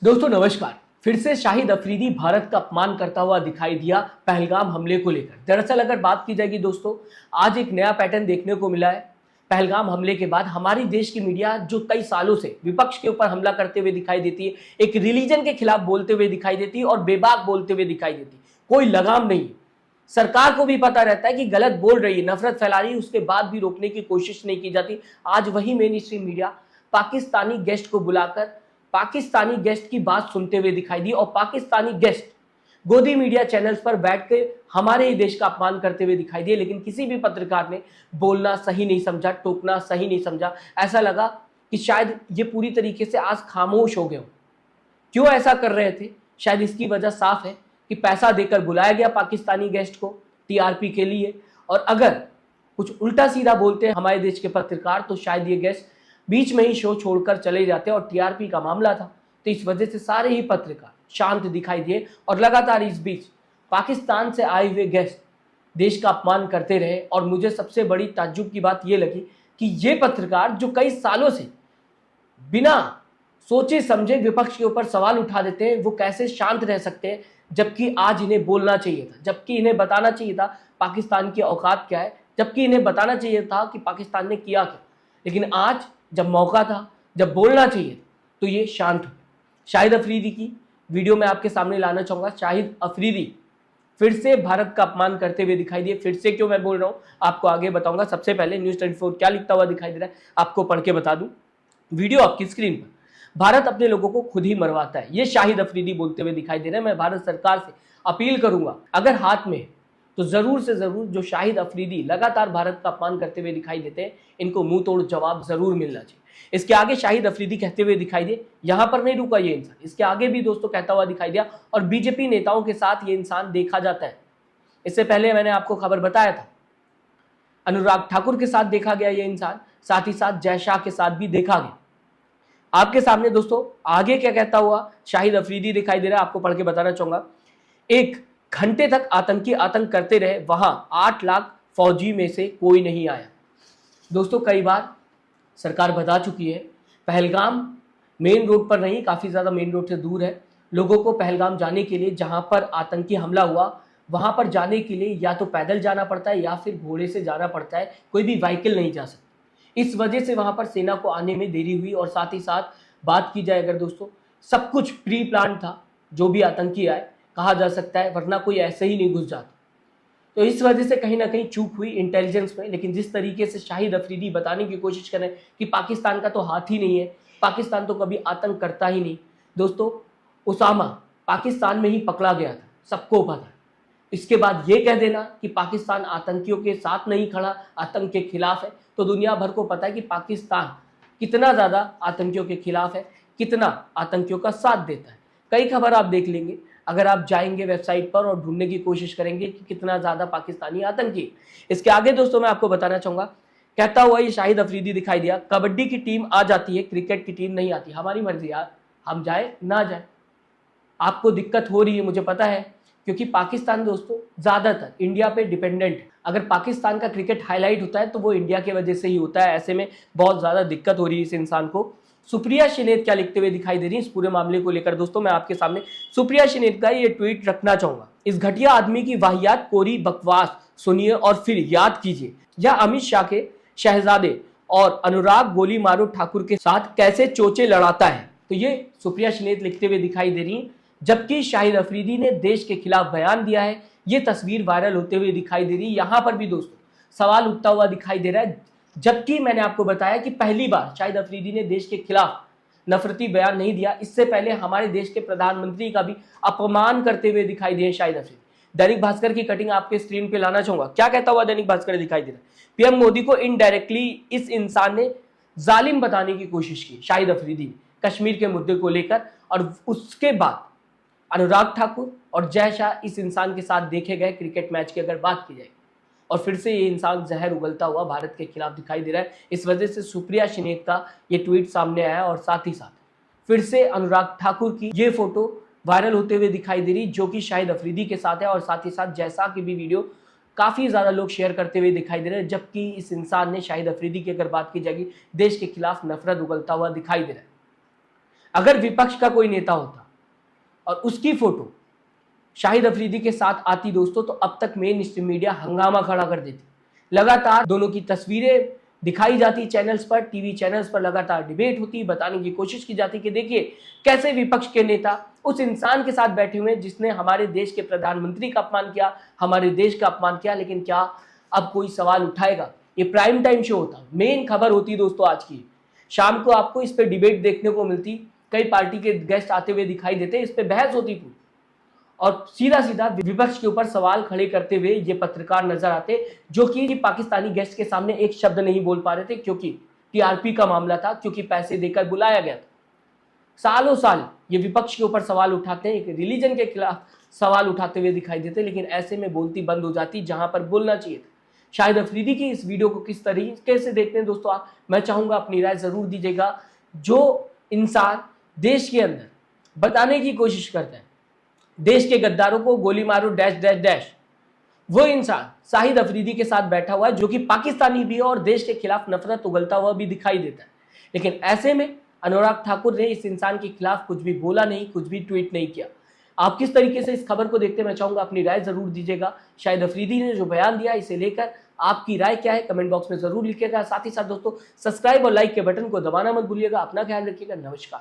दोस्तों नमस्कार। फिर से शाहिद अफरीदी भारत का अपमान करता हुआ दिखाई दिया पहलगाम हमले को लेकर। दरअसल अगर बात की जाएगी दोस्तों, आज एक नया पैटर्न देखने को मिला है। पहलगाम हमले के बाद हमारी देश की मीडिया जो कई सालों से विपक्ष के ऊपर हमला करते हुए दिखाई देती है, एक रिलीजन के खिलाफ बोलते हुए दिखाई देती है और बेबाक बोलते हुए दिखाई देती है, कोई लगाम नहीं है। सरकार को भी पता रहता है कि गलत बोल रही है, नफरत फैला रही है, उसके बाद भी रोकने की कोशिश नहीं की जाती। आज वही main stream media Pakistani guest को बुलाकर पाकिस्तानी गेस्ट की बात सुनते हुए दिखाई दी और पाकिस्तानी गेस्ट गोदी मीडिया चैनल्स पर बैठ के हमारे ही देश का अपमान करते हुए दिखाई दिए। लेकिन किसी भी पत्रकार ने बोलना सही नहीं समझा, टोकना सही नहीं समझा। ऐसा लगा कि शायद ये पूरी तरीके से आज खामोश हो गए हो। क्यों ऐसा कर रहे थे? शायद इसकी वजह साफ है कि पैसा देकर बुलाया गया पाकिस्तानी गेस्ट को टीआरपी के लिए, और अगर कुछ उल्टा सीधा बोलते हैं हमारे देश के पत्रकार तो शायद ये गेस्ट बीच में ही शो छोड़कर चले जाते। और टीआरपी का मामला था तो इस वजह से सारे ही पत्रकार शांत दिखाई दिए और लगातार इस बीच पाकिस्तान से आए हुए गेस्ट देश का अपमान करते रहे। और मुझे सबसे बड़ी ताज्जुब की बात यह लगी कि ये पत्रकार जो कई सालों से बिना सोचे समझे विपक्ष के ऊपर सवाल उठा देते हैं, वो कैसे शांत रह सकते हैं, जबकि आज इन्हें बोलना चाहिए था, जबकि इन्हें बताना चाहिए था पाकिस्तान की औकात क्या है, जबकि इन्हें बताना चाहिए था कि पाकिस्तान ने किया क्या। लेकिन आज जब मौका था, जब बोलना चाहिए, तो ये शांत हो। शाहिद अफरीदी की वीडियो में आपके सामने लाना चाहूंगा। शाहिद अफरीदी फिर से भारत का अपमान करते हुए दिखाई दिए। फिर से क्यों मैं बोल रहा हूं आपको आगे बताऊंगा। सबसे पहले न्यूज़ 24 क्या लिखता हुआ दिखाई दे रहा है आपको पढ़ के बता दूं। वीडियो आपकी स्क्रीन पर। भारत अपने लोगों को खुद ही मरवाता है, ये शाहिद अफरीदी बोलते हुए दिखाई दे रहे हैं। मैं भारत सरकार से अपील करूंगा, अगर हाथ में तो जरूर से जरूर जो शाहिद अफरीदी लगातार भारत का अपमान करते हुए दिखाई देते हैं, इनको मुंह तोड़ जवाब जरूर मिलना चाहिए। इसके आगे शाहिद अफरीदी कहते हुए दिखाई दे, यहां पर नहीं रुका ये इंसान, इसके आगे भी दोस्तों कहता हुआ दिखाई दिया। और बीजेपी नेताओं के साथ ये इंसान देखा जाता है। इससे पहले मैंने आपको खबर बताया था, अनुराग ठाकुर के साथ देखा गया ये इंसान, साथ ही साथ जय शाह के साथ भी देखा गया। आपके सामने दोस्तों आगे क्या कहता हुआ शाहिद अफरीदी दिखाई दे रहा है, आपको पढ़ के बताना चाहूंगा। 1 घंटे तक आतंकी आतंक करते रहे, वहां 8 लाख फौजी में से कोई नहीं आया। दोस्तों कई बार सरकार बता चुकी है, पहलगाम मेन रोड पर नहीं, काफी ज्यादा मेन रोड से दूर है। लोगों को पहलगाम जाने के लिए, जहां पर आतंकी हमला हुआ वहां पर जाने के लिए या तो पैदल जाना पड़ता है या फिर घोड़े से जाना पड़ता है, कोई भी व्हीकल नहीं जा सकता। इस वजह से वहां पर सेना को आने में देरी हुई। और साथ ही साथ बात की जाए अगर दोस्तों, सब कुछ प्री प्लान था, जो भी आतंकी आए कहा जा सकता है, वरना कोई ऐसे ही नहीं घुस जाता। तो इस वजह से कहीं ना कहीं चूक हुई इंटेलिजेंस में। लेकिन जिस तरीके से शाहिद अफरीदी बताने की कोशिश करें कि पाकिस्तान का तो हाथ ही नहीं है, पाकिस्तान तो कभी आतंक करता ही नहीं। दोस्तों उसामा पाकिस्तान में ही पकड़ा गया था, सबको पता है। इसके बाद ये कह देना कि पाकिस्तान आतंकियों के साथ नहीं खड़ा, आतंक के खिलाफ है, तो दुनिया भर को पता है कि पाकिस्तान कितना ज़्यादा आतंकियों के खिलाफ है, कितना आतंकियों का साथ देता है। कई खबर आप देख लेंगे अगर आप जाएंगे वेबसाइट पर और ढूंढने की कोशिश करेंगे कि कितना ज़्यादा पाकिस्तानी आतंकी। इसके आगे दोस्तों मैं आपको बताना चाहूँगा, कहता हुआ ये शाहिद अफरीदी दिखाई दिया, कबड्डी की टीम आ जाती है, क्रिकेट की टीम नहीं आती, हमारी मर्जी यार, हम जाए ना जाए। आपको दिक्कत हो रही है मुझे पता है, क्योंकि पाकिस्तान दोस्तों ज़्यादातर इंडिया पे डिपेंडेंट है। अगर पाकिस्तान का क्रिकेट हाईलाइट होता है तो वो इंडिया की वजह से ही होता है। ऐसे में बहुत ज़्यादा दिक्कत हो रही है इस इंसान को। सुप्रिया शिनेत क्या लिखते हुए दिखाई दे रही है इस पूरे मामले को लेकर दोस्तों, मैं आपके सामने सुप्रिया शिनेत का ये ट्वीट रखना चाहूंगा। इस घटिया आदमी की वाहियात कोरी बकवास सुनिए और फिर याद कीजिए, यह अमित शाह के शहजादे और अनुराग गोली मारो ठाकुर के साथ कैसे चोचे लड़ाता है। तो ये सुप्रिया शिनेत लिखते हुए दिखाई दे रही है, जबकि शाहिद अफरीदी ने देश के खिलाफ बयान दिया है। ये तस्वीर वायरल होते हुए दिखाई दे रही है। यहां पर भी दोस्तों सवाल उठता हुआ दिखाई दे रहा है, जबकि मैंने आपको बताया कि पहली बार शाहिद अफरीदी ने देश के खिलाफ नफरती बयान नहीं दिया। इससे पहले हमारे देश के प्रधानमंत्री का भी अपमान करते हुए दिखाई दिए शाहिद अफरीदी। दैनिक भास्कर की कटिंग आपके स्क्रीन पे लाना चाहूंगा, क्या कहता हुआ दैनिक भास्कर दिखाई दे रहा है। पीएम मोदी को इनडायरेक्टली इस इंसान ने जालिम बताने की कोशिश की, शाहिद अफरीदी ने, कश्मीर के मुद्दे को लेकर। और उसके बाद अनुराग ठाकुर और जय शाह इस इंसान के साथ देखे गए क्रिकेट मैच की अगर बात की जाए, और फिर से ये इंसान जहर उगलता हुआ भारत के खिलाफ दिखाई दे रहा है। इस वजह से सुप्रिया शिनेत का ये ट्वीट सामने आया और साथ ही साथ फिर से अनुराग ठाकुर की ये फोटो वायरल होते हुए दिखाई दे रही, जो कि शाहिद अफरीदी के साथ है। और साथ ही साथ जय शाह की भी वीडियो काफ़ी ज़्यादा लोग शेयर करते हुए दिखाई दे रहे हैं, जबकि इस इंसान ने शाहिद अफरीदी की अगर बात की जाएगी देश के खिलाफ नफरत उगलता हुआ दिखाई दे रहा है। अगर विपक्ष का कोई नेता होता और उसकी फोटो शाहिद अफरीदी के साथ आती दोस्तों, तो अब तक मेन स्ट्रीम मीडिया हंगामा खड़ा कर देती। लगातार दोनों की तस्वीरें दिखाई जाती चैनल्स पर, टीवी चैनल्स पर लगातार डिबेट होती, बताने की कोशिश की जाती कि देखिए कैसे विपक्ष के नेता उस इंसान के साथ बैठे हुए हैं जिसने हमारे देश के प्रधानमंत्री का अपमान किया, हमारे देश का अपमान किया। लेकिन क्या अब कोई सवाल उठाएगा? ये प्राइम टाइम शो होता, मेन खबर होती दोस्तों आज की। शाम को आपको इस पे डिबेट देखने को मिलती, कई पार्टी के गेस्ट आते हुए दिखाई देते, इस पे बहस होती पूरी, और सीधा सीधा विपक्ष के ऊपर सवाल खड़े करते हुए ये पत्रकार नजर आते, जो कि पाकिस्तानी गेस्ट के सामने एक शब्द नहीं बोल पा रहे थे, क्योंकि टीआरपी का मामला था, क्योंकि पैसे देकर बुलाया गया था। सालों साल ये विपक्ष के ऊपर सवाल उठाते हैं, एक रिलीजन के खिलाफ सवाल उठाते हुए दिखाई देते, लेकिन ऐसे में बोलती बंद हो जाती जहां पर बोलना चाहिए था। शाहिद अफरीदी की इस वीडियो को किस तरीके से देखते हैं दोस्तों आप, मैं चाहूंगा अपनी राय जरूर दीजिएगा। जो इंसान देश के अंदर बताने की कोशिश करता है देश के गद्दारों को गोली मारो डैश डैश डैश, वो इंसान शाहिद अफरीदी के साथ बैठा हुआ है, जो कि पाकिस्तानी भी है और देश के खिलाफ नफरत उगलता हुआ भी दिखाई देता है। लेकिन ऐसे में अनुराग ठाकुर ने इस इंसान के खिलाफ कुछ भी बोला नहीं, कुछ भी ट्वीट नहीं किया। आप किस तरीके से इस खबर को देखते हैं, मैं चाहूंगा अपनी राय जरूर दीजिएगा। शाहिद अफरीदी ने जो बयान दिया, इसे लेकर आपकी राय क्या है, कमेंट बॉक्स में जरूर लिखिएगा। साथ ही साथ दोस्तों सब्सक्राइब और लाइक के बटन को दबाना मत भूलिएगा। अपना ख्याल रखिएगा। नमस्कार।